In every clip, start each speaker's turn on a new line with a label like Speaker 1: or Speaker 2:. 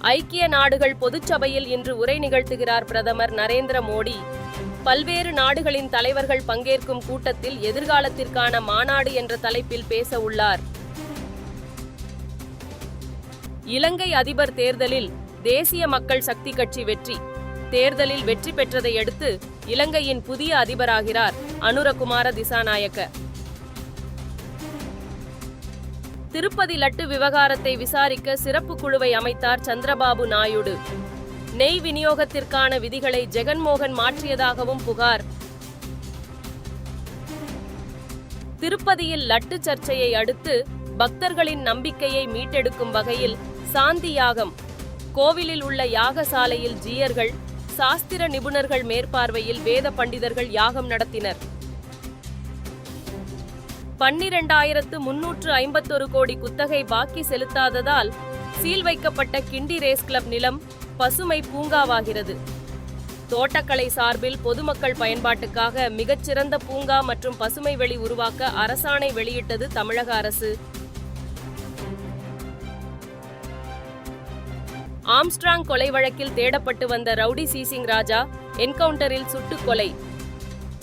Speaker 1: ஐக்கிய நாடுகள் பொதுச்சபையில் இன்று உரை நிகழ்த்துகிறார் பிரதமர் நரேந்திர மோடி. பல்வேறு நாடுகளின் தலைவர்கள் பங்கேற்கும் கூட்டத்தில் எதிர்காலத்திற்கான மாநாடு என்ற தலைப்பில் பேச உள்ளார். இலங்கை அதிபர் தேர்தலில் தேசிய மக்கள் சக்தி கட்சி வெற்றி. தேர்தலில் வெற்றி பெற்றதை அடுத்து இலங்கையின் புதிய அதிபராகிறார் அனுரகுமார திசாநாயக்க. திருப்பதி லட்டு விவகாரத்தை விசாரிக்க சிறப்பு குழுவை அமைத்தார் சந்திரபாபு நாயுடு. நெய் விநியோகத்திற்கான விதிகளை ஜெகன்மோகன் மாற்றியதாகவும் புகார். திருப்பதியில் லட்டு சர்ச்சையை அடுத்து பக்தர்களின் நம்பிக்கையை மீட்டெடுக்கும் வகையில் சாந்தி யாகம். கோவிலில் உள்ள யாகசாலையில் ஜீயர்கள், சாஸ்திர நிபுணர்கள் மேற்பார்வையில் வேத பண்டிதர்கள் யாகம் நடத்தினர். 12,351 கோடி குத்தகை பாக்கி செலுத்தாததால் சீல் வைக்கப்பட்ட கிண்டி ரேஸ் கிளப் நிலம் பசுமை பூங்காவாகிறது. தோட்டக்கலை சார்பில் பொதுமக்கள் பயன்பாட்டுக்காக மிகச்சிறந்த பூங்கா மற்றும் பசுமை வெளி உருவாக்க அரசாணை வெளியிட்டது தமிழக அரசு. ஆம்ஸ்ட்ராங் கொலை வழக்கில் தேடப்பட்டு வந்த ரவுடி சீசிங் ராஜா என்கவுண்டரில் சுட்டுக் கொலை.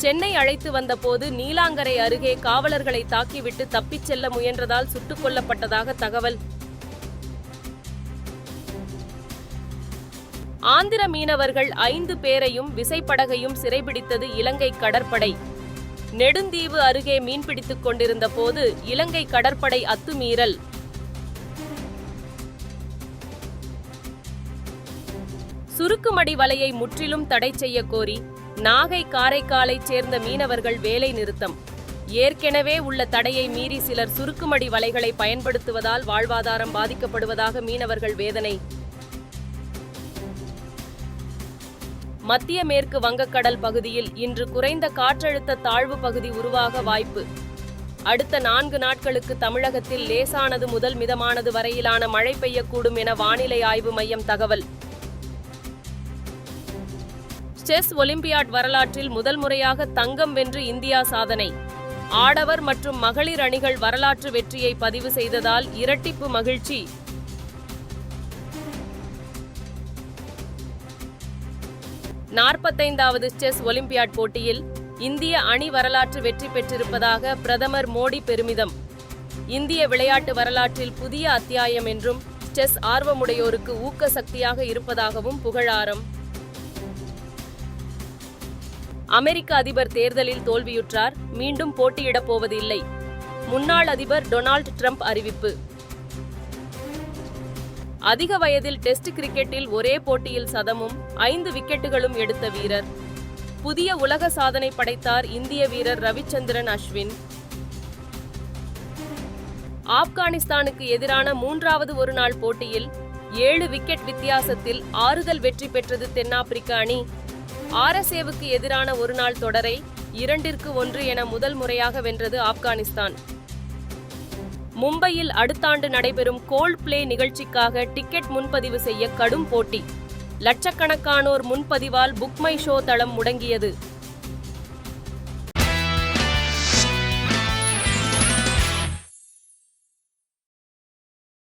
Speaker 1: சென்னை அழைத்து வந்தபோது நீலாங்கரை அருகே காவலர்களை தாக்கிவிட்டு தப்பிச் செல்ல முயன்றதால் சுட்டுக் கொல்லப்பட்டதாக தகவல். ஆந்திர மீனவர்கள் 5 பேரையும் விசைப்படகையும் சிறைபிடித்தது இலங்கை கடற்படை. நெடுந்தீவு அருகே மீன்பிடித்துக் கொண்டிருந்த போது இலங்கை கடற்படை அத்துமீறல். சுருக்குமடி வலையை முற்றிலும் தடை செய்ய கோரி நாகை, காரைக்காலைச் சேர்ந்த மீனவர்கள் வேலை நிறுத்தம். ஏற்கனவே உள்ள தடையை மீறி சிலர் சுருக்குமடி வலைகளை பயன்படுத்துவதால் வாழ்வாதாரம் பாதிக்கப்படுவதாக மீனவர்கள் வேதனை. மத்திய மேற்கு வங்கக்கடல் பகுதியில் இன்று குறைந்த காற்றழுத்த தாழ்வு பகுதி உருவாக வாய்ப்பு. அடுத்த 4 நாட்களுக்கு தமிழகத்தில் லேசானது முதல் மிதமானது வரையிலான மழை பெய்யக்கூடும் என வானிலை ஆய்வு மையம் தகவல். செஸ் ஒலிம்பியாட் வரலாற்றில் முதல் முறையாக தங்கம் வென்று இந்தியா சாதனை. ஆடவர் மற்றும் மகளிர் அணிகள் வரலாற்று வெற்றியை பதிவு செய்ததால் இரட்டிப்பு மகிழ்ச்சி. நாற்பத்தைந்தாவது செஸ் ஒலிம்பியாட் போட்டியில் இந்திய அணி வரலாற்று வெற்றி பெற்றிருப்பதாக பிரதமர் மோடி பெருமிதம். இந்திய விளையாட்டு வரலாற்றில் புதிய அத்தியாயம் என்றும் செஸ் ஆர்வமுடையோருக்கு ஊக்க சக்தியாக இருப்பதாகவும் புகழாரம். அமெரிக்க அதிபர் தேர்தலில் தோல்வியுற்றார், மீண்டும் போட்டியிடப் போவது இல்லை. முன்னாள் அதிபர் டொனால்ட் ட்ரம்ப் அறிவிப்பு. அதிக வயதில் டெஸ்ட் கிரிக்கெட்டில் ஒரே போட்டியில் சதமும் 5 விக்கெட்டுகளும் எடுத்த வீரர். புதிய உலக சாதனை படைத்தார் இந்திய வீரர் ரவிச்சந்திரன் அஸ்வின். ஆப்கானிஸ்தானுக்கு எதிரான 3வது ஒருநாள் போட்டியில் 7 விக்கெட் வித்தியாசத்தில் ஆறுதல் வெற்றி பெற்றது தென்னாப்பிரிக்க அணி. RSAவுக்கு எதிரான ஒருநாள் தொடரை 2-1 என முதல் முறையாக வென்றது ஆப்கானிஸ்தான். மும்பையில் அடுத்த ஆண்டு நடைபெறும் கோல்ட் பிளே நிகழ்ச்சிக்காக டிக்கெட் முன்பதிவு செய்ய கடும் போட்டி. லட்சக்கணக்கானோர் முன்பதிவால் புக் மை ஷோ தளம் முடங்கியது.